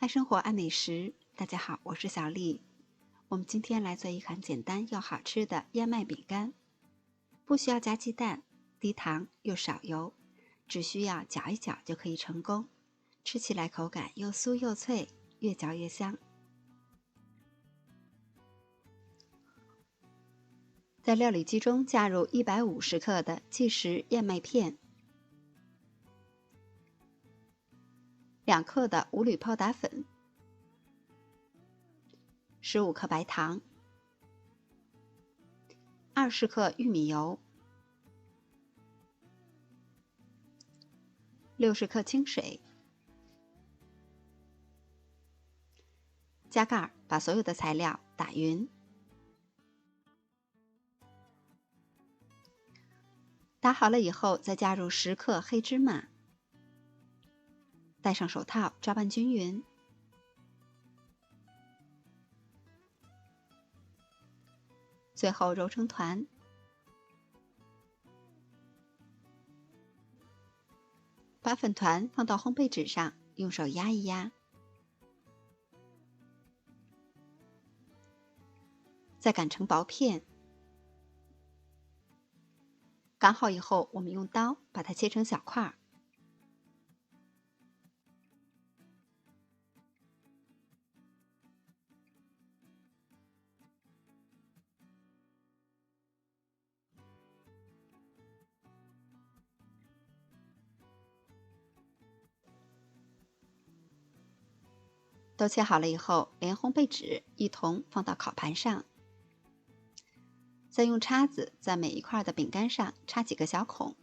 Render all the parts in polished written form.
爱生活，爱美食。大家好，我是小丽。我们今天来做一款简单又好吃的燕麦饼干，不需要加鸡蛋，低糖又少油，只需要搅一搅就可以成功。吃起来口感又酥又脆，越嚼越香。在料理机中加入150克的即食燕麦片，2克的五铝泡打粉，15克白糖，20克玉米油，60克清水。加盖，把所有的材料打匀。打好了以后，再加入10克黑芝麻，戴上手套抓拌均匀。最后揉成团，把粉团放到烘焙纸上，用手压一压，再擀成薄片。擀好以后，我们用刀把它切成小块。都切好了以后，连烘焙纸一同放到烤盘上，再用叉子在每一块的饼干上插几个小孔。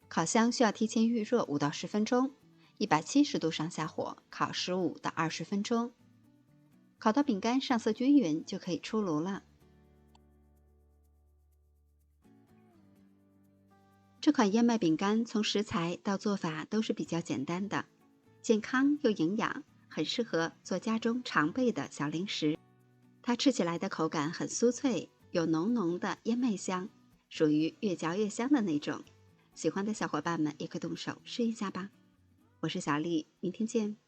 烤箱需要提前预热5到10分钟，170度上下火烤15到20分钟，烤到饼干上色均匀就可以出炉了。这款燕麦饼干从食材到做法都是比较简单的，健康又营养，很适合做家中常备的小零食。它吃起来的口感很酥脆，有浓浓的燕麦香，属于越嚼越香的那种。喜欢的小伙伴们也可以动手试一下吧。我是小丽，明天见。